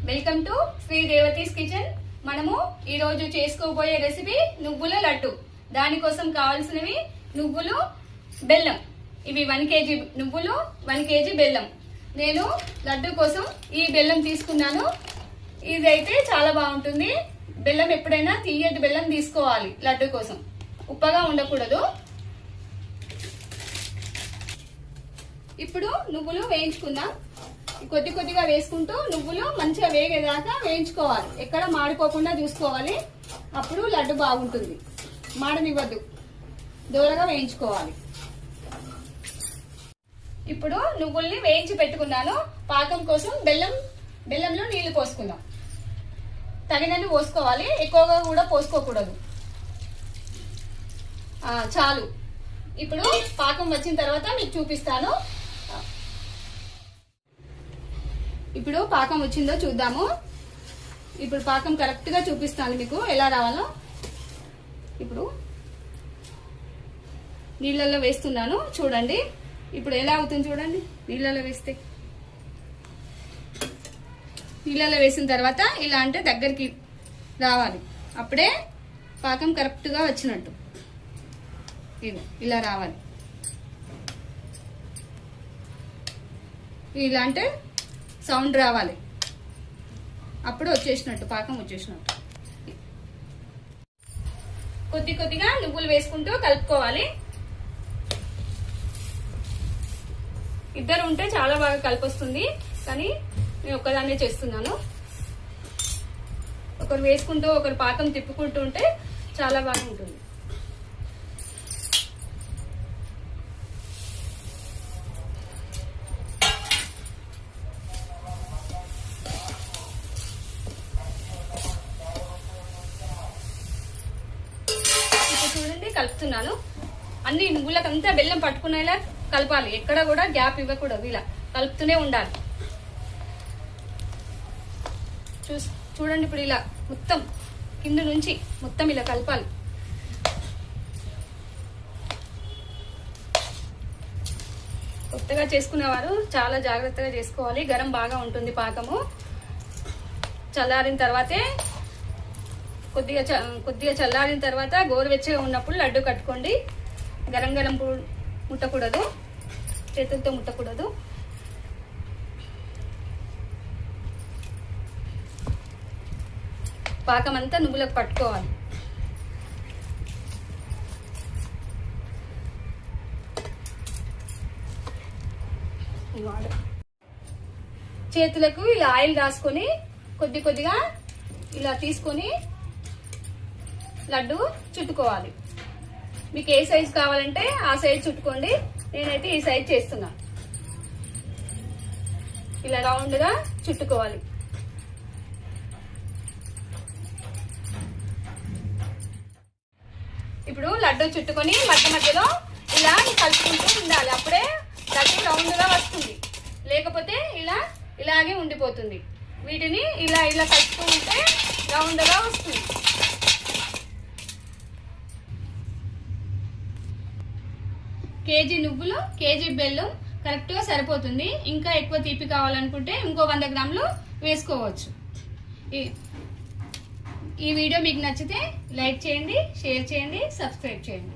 Welcome to Shri Revathi's kitchen. మనము ఈ రోజు చేసుకోబోయే రెసిపీ నువ్వుల లడ్డు. దానికోసం కావాల్సినవి నువ్వులు, బెల్లం. ఇవి 1 kg నువ్వులు, 1 kg బెల్లం. నేను లడ్డు కోసం ఈ బెల్లం తీసుకున్నాను. ఇదైతే చాలా బాగుంటుంది. బెల్లం ఎప్పుడైనా తీయటి బెల్లం తీసుకోవాలి లడ్డు కోసం, ఉప్పగా ఉండకూడదు. ఇప్పుడు నువ్వులు వేయించుకుందాం. కొద్ది కొద్దిగా వేసుకుంటూ నువ్వులు మంచిగా వేగేదాకా వేయించుకోవాలి. ఎక్కడ మాడిపోకుండా చూసుకోవాలి, అప్పుడు లడ్డు బాగుంటుంది. మాడనివ్వద్దు, దూరగా వేయించుకోవాలి. ఇప్పుడు నువ్వుల్ని వేయించి పెట్టుకున్నాను. పాకం కోసం బెల్లంలో నీళ్లు పోసుకుందాం. తగినన్ని పోసుకోవాలి, ఎక్కువగా కూడా పోసుకోకూడదు. చాలు. ఇప్పుడు పాకం వచ్చిన తర్వాత మీకు చూపిస్తాను. ఇప్పుడు పాకం వచ్చిందో చూద్దాము. ఇప్పుడు పాకం కరెక్ట్ గా చూపిస్తాను మీకు ఎలా రావాలో. ఇప్పుడు నీళ్ళల్లో వేస్తున్నాను, చూడండి. ఇప్పుడు ఎలా అవుతుంది చూడండి. నీళ్ళల్లో వేస్తే, నీళ్ళల్లో వేసిన తర్వాత ఇలా అంటే దగ్గరికి రావాలి. అప్పుడే పాకం కరెక్ట్ గా వచ్చినట్టు. ఇలా రావాలి. ఇలా అంటే సౌండ్ రావాలి, అప్పుడు వచ్చేసినట్టు, పాకం వచ్చేసినట్టు. కొద్ది కొద్దిగా నువ్వులు వేసుకుంటూ కలుపుకోవాలి. ఇద్దరు ఉంటే చాలా బాగా కలిపొస్తుంది, కానీ నేను ఒక్కదాన్నే చేస్తున్నాను. ఒకరు వేసుకుంటూ ఒకరు పాకం తిప్పుకుంటూ ఉంటే చాలా బాగా ఉంటుంది. చూడండి, కలుపుతున్నాను. అన్ని నువ్వులకంతా బెల్లం పట్టుకునేలా కలపాలి. ఎక్కడ కూడా గ్యాప్ ఇవ్వకూడదు, ఇలా కలుపుతూనే ఉండాలి. చూడండి, ఇప్పుడు ఇలా మొత్తం కింద నుంచి మొత్తం ఇలా కలపాలి. కొత్తగా చేసుకునేవారు చాలా జాగ్రత్తగా చేసుకోవాలి. గరం బాగా ఉంటుంది పాకము. చల్లారిన తర్వాతే కొద్దిగా చల్లారిన తర్వాత గోరువెచ్చగా ఉన్నప్పుడు లడ్డు కట్టుకోండి. గరం గరం ముట్టకూడదు, చేతులతో ముట్టకూడదు. పాకం అంతా నువ్వులకు పట్టుకోవాలి. చేతులకు ఇలా ఆయిల్ రాసుకొని కొద్ది కొద్దిగా ఇలా తీసుకొని లడ్డు చుట్టుకోవాలి. మీకు ఏ సైజ్ కావాలంటే ఆ సైజ్ చుట్టుకోండి. నేనైతే ఈ సైజ్ చేస్తున్నా. ఇలా రౌండ్ గా చుట్టుకోవాలి. ఇప్పుడు లడ్డు చుట్టుకొని మధ్య మధ్యలో ఇలా కలుపుకుంటూ ఉండాలి. అప్పుడే లడ్డు రౌండ్ గా వస్తుంది, లేకపోతే ఇలాగే ఉండిపోతుంది. వీటిని ఇలా కలుపుతూ ఉంటే రౌండ్ గా వస్తుంది. కేజీ నువ్వులు, కేజీ బెల్లం కరెక్ట్ గా సరిపోతుంది. ఇంకా ఎక్కువ తీపి కావాలనుకుంటే ఇంకో 100 గ్రాములు వేసుకోవచ్చు. ఈ వీడియో మీకు నచ్చితే లైక్ చేయండి, షేర్ చేయండి, సబ్స్క్రైబ్ చేయండి.